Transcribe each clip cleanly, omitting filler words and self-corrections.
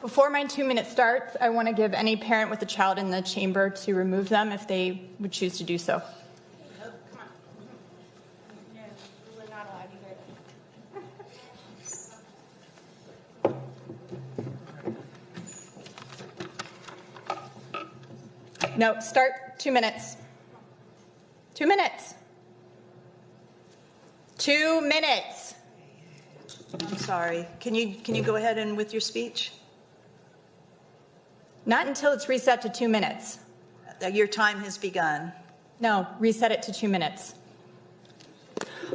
Before my 2 minutes starts, I want to give any parent with a child in the chamber to remove them if they would choose to do so. No, start 2 minutes. 2 minutes. 2 minutes. I'm sorry. Can you go ahead and with your speech? Not until it's reset to 2 minutes. Your time has begun. No, reset it to 2 minutes.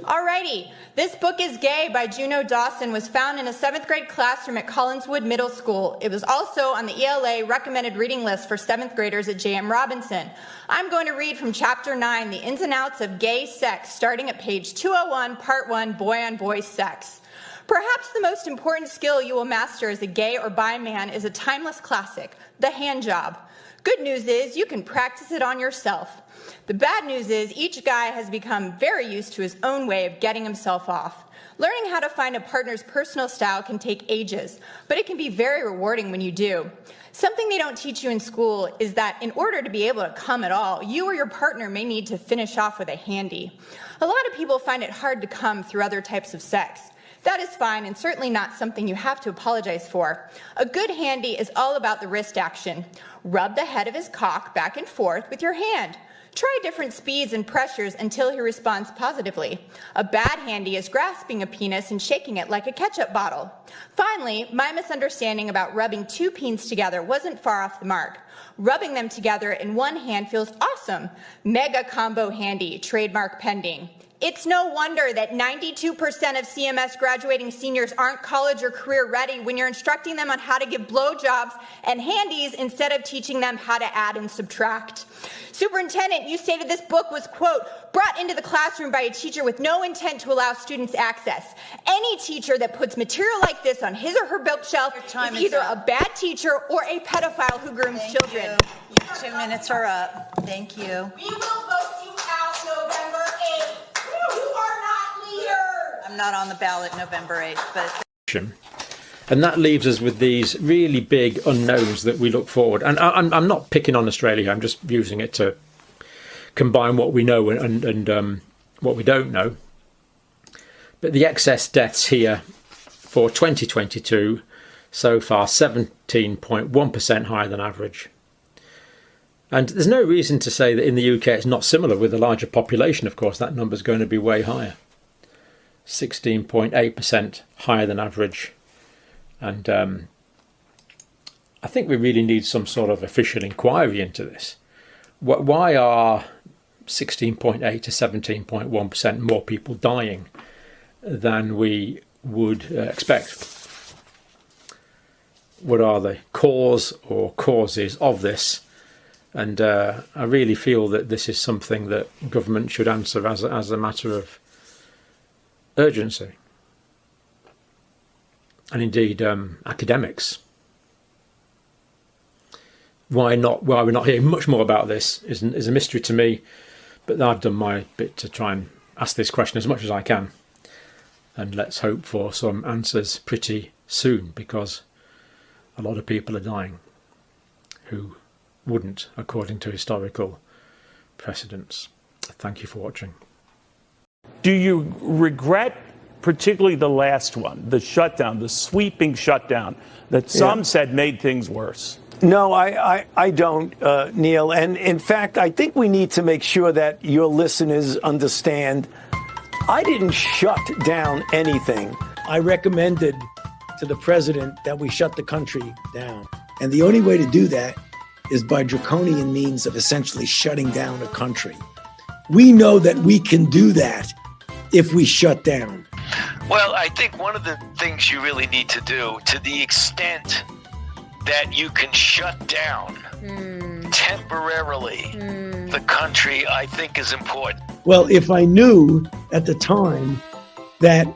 Alrighty, This Book is Gay by Juno Dawson was found in a 7th grade classroom at Collinswood Middle School. It was also on the ELA recommended reading list for 7th graders at J.M. Robinson. I'm going to read from Chapter 9, The Ins and Outs of Gay Sex, starting at page 201, Part 1, Boy-on-Boy Sex. Perhaps the most important skill you will master as a gay or bi man is a timeless classic, the hand job. Good news is you can practice it on yourself. The bad news is each guy has become very used to his own way of getting himself off. Learning how to find a partner's personal style can take ages, but it can be very rewarding when you do. Something they don't teach you in school is that in order to be able to come at all, you or your partner may need to finish off with a handy. A lot of people find it hard to come through other types of sex. That is fine and certainly not something you have to apologize for. A good handy is all about the wrist action. Rub the head of his cock back and forth with your hand. Try different speeds and pressures until he responds positively. A bad handy is grasping a penis and shaking it like a ketchup bottle. Finally, my misunderstanding about rubbing two peens together wasn't far off the mark. Rubbing them together in one hand feels awesome. Mega combo handy, trademark pending. It's no wonder that 92% of CMS graduating seniors aren't college or career ready when you're instructing them on how to give blowjobs and handies instead of teaching them how to add and subtract. Superintendent, you stated this book was, quote, brought into the classroom by a teacher with no intent to allow students access. Any teacher that puts material like this on his or her bookshelf is either a bad teacher or a pedophile who grooms children. Your 2 minutes are up. Thank you. We will vote you out November 8th. You are not leaders. I'm not on the ballot November 8th, but... And that leaves us with these really big unknowns that we look forward. And I'm not picking on Australia. I'm just using it to combine what we know and what we don't know. But the excess deaths here for 2022 so far, 17.1% higher than average. And there's no reason to say that in the UK it's not similar. With a larger population, of course, that number's going to be way higher. 16.8% higher than average. And I think we really need some sort of official inquiry into this. Why are 16.8 to 17.1% more people dying than we would expect? What are the cause or causes of this? And I really feel that this is something that government should answer as a matter of urgency. And indeed, academics. Why we're not hearing much more about this is a mystery to me. But I've done my bit to try and ask this question as much as I can. And let's hope for some answers pretty soon, because a lot of people are dying who wouldn't, according to historical precedents. Thank you for watching. Do you regret particularly the last one, the shutdown, the sweeping shutdown that some said made things worse? No, I don't, Neil. And in fact, I think we need to make sure that your listeners understand I didn't shut down anything. I recommended to the president that we shut the country down. And the only way to do that is by draconian means of essentially shutting down a country. We know that we can do that if we shut down. Well, I think one of the things you really need to do, to the extent that you can shut down temporarily the country, I think is important. Well, if I knew at the time that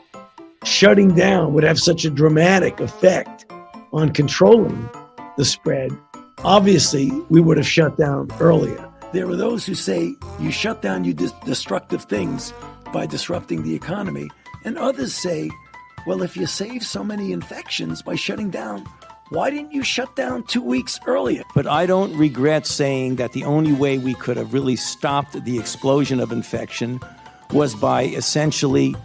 shutting down would have such a dramatic effect on controlling the spread, obviously we would have shut down earlier. There are those who say you shut down you destructive things by disrupting the economy. And others say, well, if you save so many infections by shutting down, Why didn't you shut down 2 weeks earlier? But I don't regret saying that the only way we could have really stopped the explosion of infection was by essentially,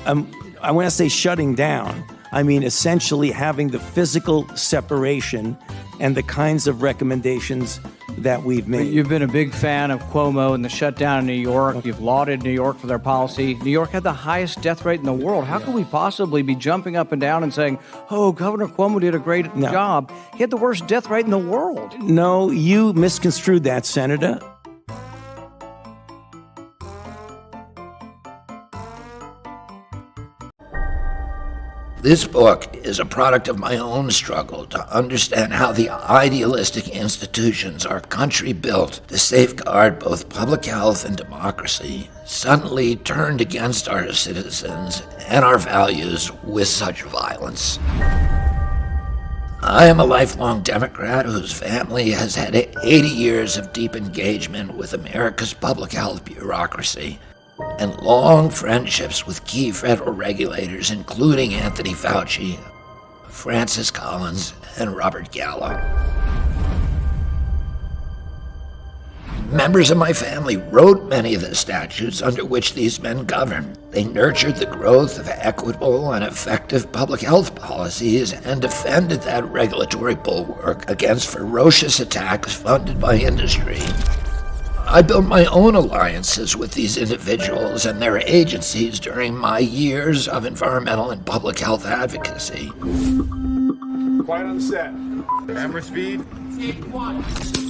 I want to say shutting down. I mean, essentially having the physical separation and the kinds of recommendations that we've made. You've been a big fan of Cuomo and the shutdown in New York. You've lauded New York for their policy. New York had the highest death rate in the world. How could we possibly be jumping up and down and saying, oh, Governor Cuomo did a great job? He had the worst death rate in the world. No, you misconstrued that, Senator. This book is a product of my own struggle to understand how the idealistic institutions our country built to safeguard both public health and democracy suddenly turned against our citizens and our values with such violence. I am a lifelong Democrat whose family has had 80 years of deep engagement with America's public health bureaucracy and long friendships with key federal regulators, including Anthony Fauci, Francis Collins, and Robert Gallo. Members of my family wrote many of the statutes under which these men govern. They nurtured the growth of equitable and effective public health policies and defended that regulatory bulwark against ferocious attacks funded by industry. I built my own alliances with these individuals and their agencies during my years of environmental and public health advocacy. Quiet on set. Camera speed.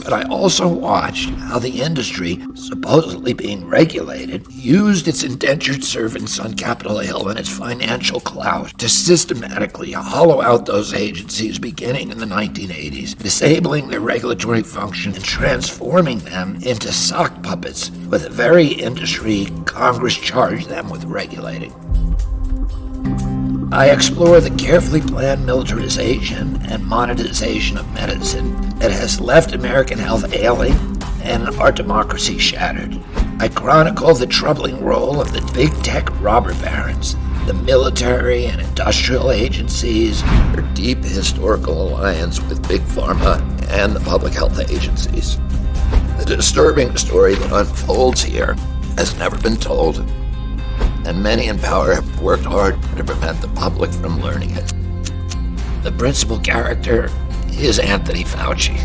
But I also watched how the industry, supposedly being regulated, used its indentured servants on Capitol Hill and its financial clout to systematically hollow out those agencies beginning in the 1980s, disabling their regulatory function and transforming them into sock puppets for the very industry Congress charged them with regulating. I explore the carefully planned militarization and monetization of medicine that has left American health ailing and our democracy shattered. I chronicle the troubling role of the big tech robber barons, the military and industrial agencies, their deep historical alliance with Big Pharma and the public health agencies. The disturbing story that unfolds here has never been told, and many in power have worked hard to prevent the public from learning it. The principal character is Anthony Fauci.